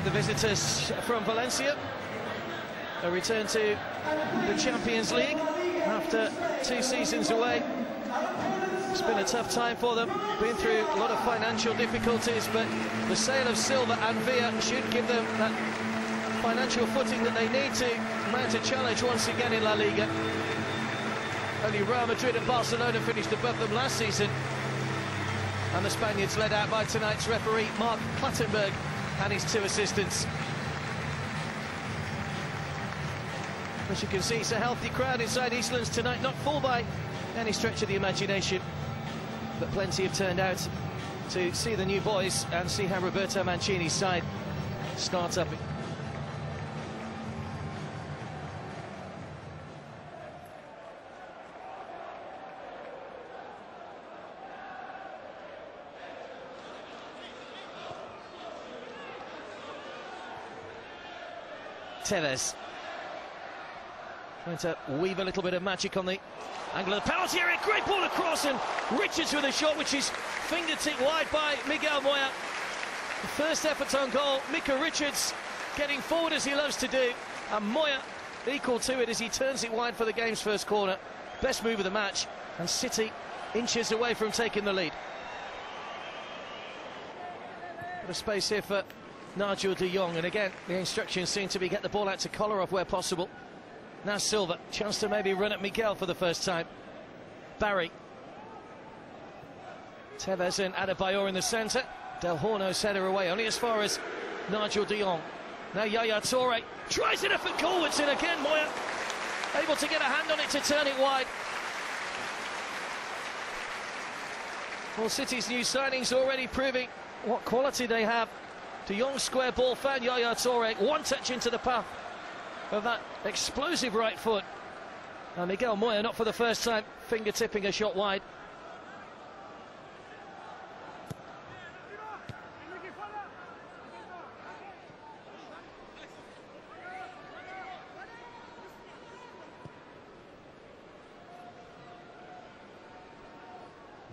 the visitors from Valencia. A return to the Champions League after 2 seasons away. It's been a tough time for them, been through a lot of financial difficulties, but the sale of Silva and Villa should give them that financial footing that they need to mount a challenge once again in La Liga. Only Real Madrid and Barcelona finished above them last season, and the Spaniards led out by tonight's referee Mark Plattenberg and his 2 assistants. As you can see, it's a healthy crowd inside Eastlands tonight, not full by any stretch of the imagination, but plenty have turned out to see the new boys and see how Roberto Mancini's side starts up. Tevez trying to weave a little bit of magic on the angle of the penalty area. Great ball across, and Richards with a shot which is fingertip wide by Miguel Moya. The first effort on goal, Mika Richards getting forward as he loves to do, and Moya equal to it as he turns it wide for the game's first corner. Best move of the match, and City inches away from taking the lead. Bit of space here for Nigel de Jong, and again the instructions seem to be get the ball out to Kolarov where possible. Now Silva, chance to maybe run at Miguel for the first time. Barry. Tevez and Adebayor in the centre. Del Horno's header away, only as far as Nigel de Jong. Now Yaya Toure tries it up and goalwards, and again Moya able to get a hand on it to turn it wide. Well, City's new signings already proving what quality they have. De Jong's square ball found Yaya Toure, one touch into the path of that explosive right foot. And Miguel Moya, not for the first time, finger-tipping a shot wide.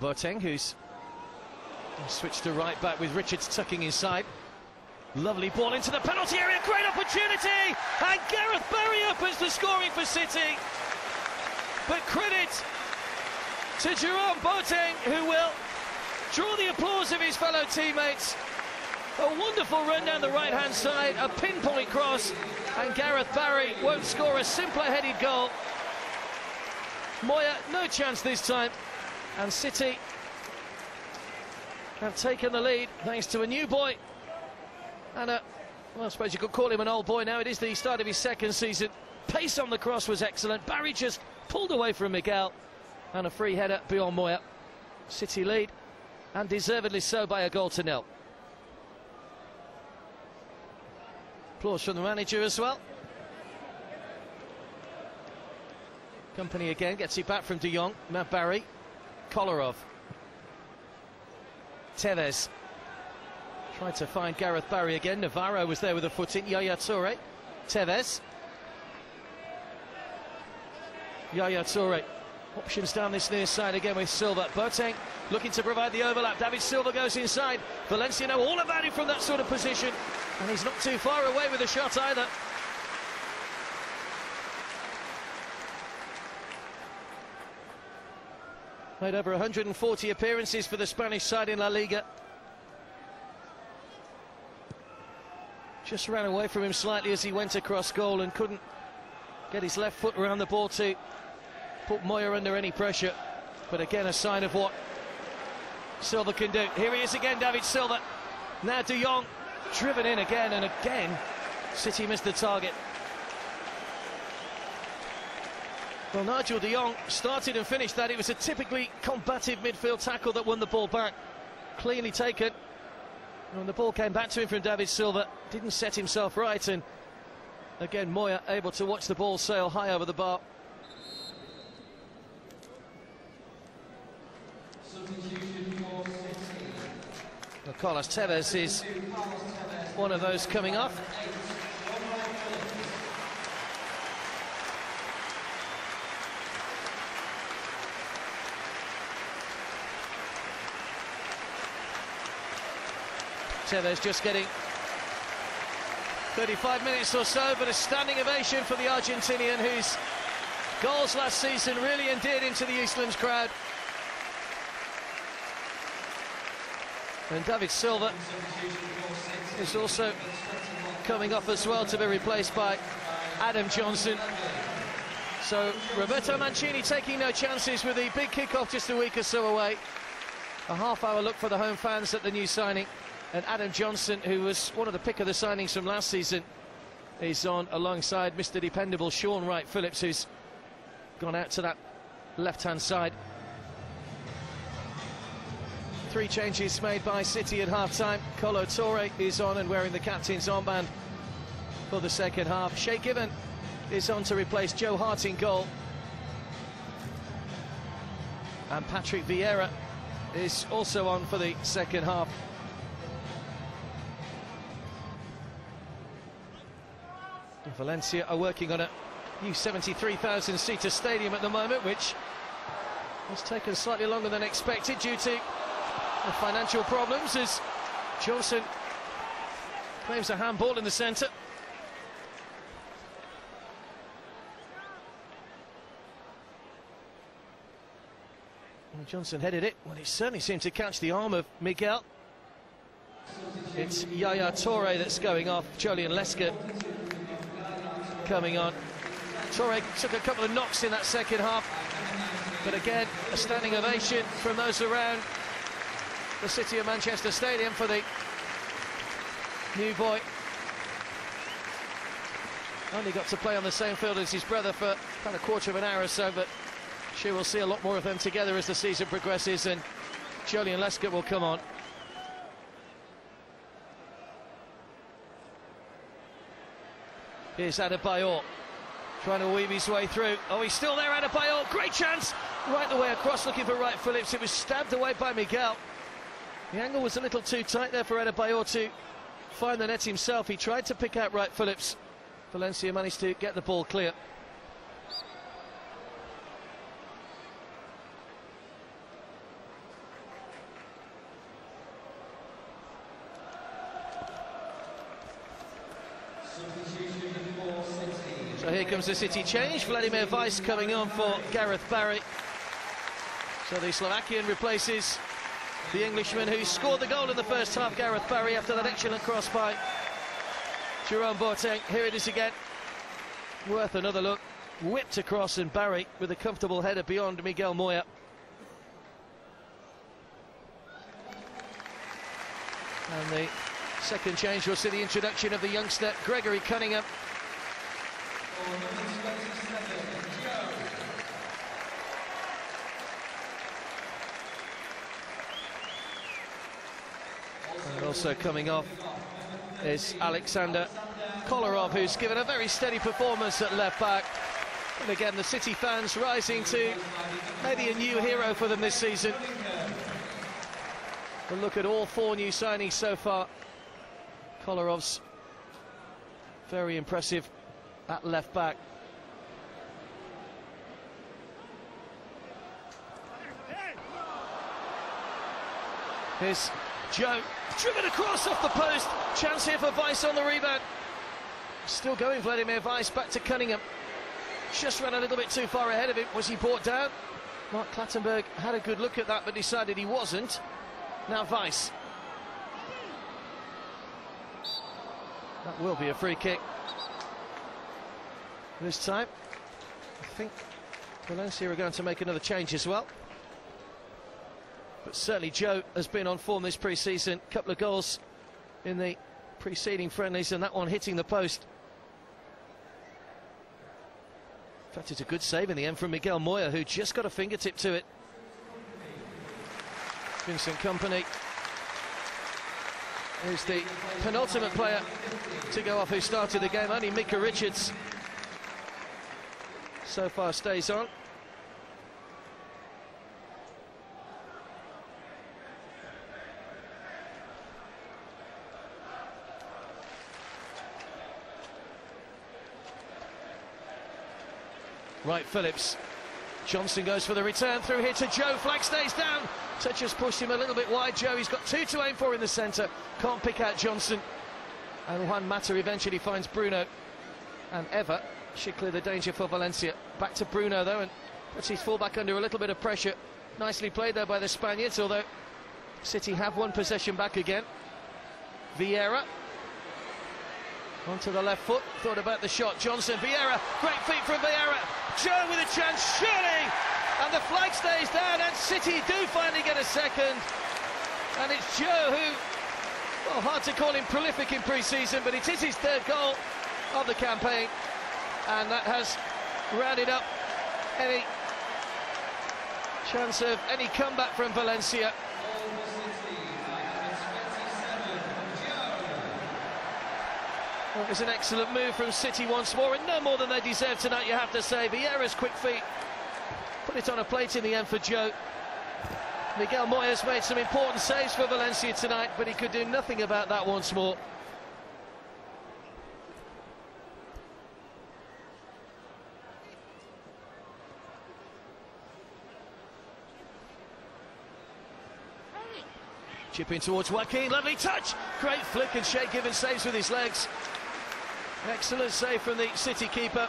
Boateng, who's switched to right back with Richards tucking inside. Lovely ball into the penalty area, great opportunity, and Gareth Barry opens the scoring for City. But credit to Jerome Boateng, who will draw the applause of his fellow teammates. A wonderful run down the right-hand side, a pinpoint cross, and Gareth Barry won't score a simpler headed goal. Moya, no chance this time, and City have taken the lead thanks to a new boy. And well, I suppose you could call him an old boy now. It is the start of his 2nd season. Pace on the cross was excellent. Barry just pulled away from Miguel, and a free header beyond Moya. City lead, and deservedly so, by a 1-0. Applause from the manager as well. Company again gets it back from de Jong. Now Barry, Kolarov, Tevez. Tried to find Gareth Barry again. Navarro was there with a foot in. Yaya Toure. Tevez. Yaya Toure. Options down this near side again with Silva. Boateng looking to provide the overlap. David Silva goes inside. Valencia know all about him from that sort of position. And he's not too far away with the shot either. Made over 140 appearances for the Spanish side in La Liga. Just ran away from him slightly as he went across goal and couldn't get his left foot around the ball to put Moya under any pressure. But again, a sign of what Silva can do. Here he is again, David Silva. Now de Jong driven in again, and again City missed the target. Well, Nigel de Jong started and finished that. It was a typically combative midfield tackle that won the ball back. Cleanly taken. When the ball came back to him from David Silva, didn't set himself right, and again Moya able to watch the ball sail high over the bar. Well, Carlos Tevez is one of those coming off. Tevez just getting 35 minutes or so, but a standing ovation for the Argentinian, whose goals last season really endeared him to the Eastlands crowd. And David Silva is also coming off as well to be replaced by Adam Johnson. So Roberto Mancini taking no chances with the big kick-off just a week or so away. A half-hour look for the home fans at the new signing. And Adam Johnson, who was one of the pick of the signings from last season, is on alongside Mr. Dependable Sean Wright-Phillips, who's gone out to that left-hand side. 3 changes made by City at half-time. Colo Torre is on and wearing the captain's armband for the second half. Shay Given is on to replace Joe Hart in goal. And Patrick Vieira is also on for the second half. Valencia are working on a new 73,000-seater stadium at the moment, which has taken slightly longer than expected due to the financial problems, as Johnson claims a handball in the centre. Well, Johnson headed it. Well, he certainly seemed to catch the arm of Miguel. It's Yaya Toure that's going off. Julian Lesker coming on. Toure took a couple of knocks in that second half, but again, a standing ovation from those around the City of Manchester Stadium for the new boy. Only got to play on the same field as his brother for about a quarter of an hour or so, but sure we'll see a lot more of them together as the season progresses, and Julian Lesker will come on. Here's Adebayor trying to weave his way through. Oh, he's still there, Adebayor. Great chance. Right the way across, looking for Wright-Phillips. It was stabbed away by Miguel. The angle was a little too tight there for Adebayor to find the net himself. He tried to pick out Wright-Phillips. Valencia managed to get the ball clear. So here comes the City change. Vladimir Weiss coming on for Gareth Barry. So the Slovakian replaces the Englishman who scored the goal in the first half, Gareth Barry, after that excellent cross by Jerome Boateng. Here it is again. Worth another look. Whipped across, and Barry with a comfortable header beyond Miguel Moya. And the second change will see the introduction of the youngster Gregory Cunningham. And also coming off is Alexander Kolarov, who's given a very steady performance at left back. And again, the City fans rising to maybe a new hero for them this season. But look at all 4 new signings so far. Kolarov's very impressive at left back. Here's Joe, driven across off the post. Chance here for Weiss on the rebound. Still going, Vladimir Weiss, back to Cunningham. Just ran a little bit too far ahead of him. Was he brought down? Mark Clattenburg had a good look at that, but decided he wasn't. Now Weiss. That will be a free kick. This time, I think Valencia are going to make another change as well. But certainly Joe has been on form this pre-season. Couple of goals in the preceding friendlies, and that one hitting the post. In fact, it's a good save in the end from Miguel Moya, who just got a fingertip to it. Vincent Kompany is the penultimate player to go off who started the game. Only Mika Richards so far stays on. Wright-Phillips. Johnson goes for the return through here to Joe. Flag stays down. Touch has pushed him a little bit wide. Joe, he's got 2 to aim for in the centre. Can't pick out Johnson. And Juan Mata eventually finds Bruno, and Eva should clear the danger for Valencia. Back to Bruno though, and puts his fullback under a little bit of pressure. Nicely played there by the Spaniards, although City have won possession back again. Vieira onto the left foot, thought about the shot. Johnson, Vieira, great feet from Vieira. Joe with a chance, surely, and the flag stays down, and City do finally get a second. And it's Joe who, well, hard to call him prolific in pre-season, but it is his third goal of the campaign, and that has rounded up any chance of any comeback from Valencia. Well, it was an excellent move from City once more, and no more than they deserve tonight, you have to say. Vieira's quick feet put it on a plate in the end for Joe. Miguel Moyes made some important saves for Valencia tonight, but he could do nothing about that once more. Chipping towards Joaquin, lovely touch, great flick, and Shea Given saves with his legs. Excellent save from the City keeper.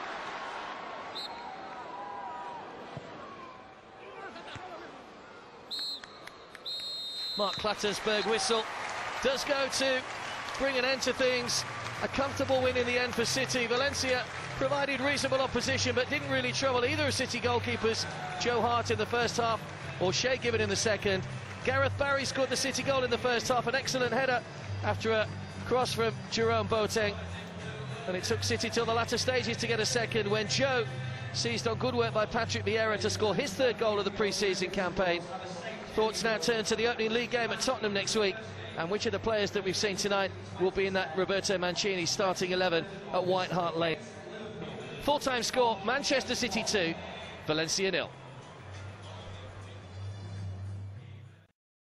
Mark Clattersburg whistle does go to bring an end to things. A comfortable win in the end for City. Valencia provided reasonable opposition but didn't really trouble either of City goalkeepers, Joe Hart in the first half or Shea Given in the second. Gareth Barry scored the City goal in the first half, an excellent header after a cross from Jerome Boateng, and it took City till the latter stages to get a second when Joe seized on good work by Patrick Vieira to score his third goal of the pre-season campaign. Thoughts now turn to the opening league game at Tottenham next week, and which of the players that we've seen tonight will be in that Roberto Mancini starting 11 at White Hart Lane. Full-time score, Manchester City 2, Valencia 0.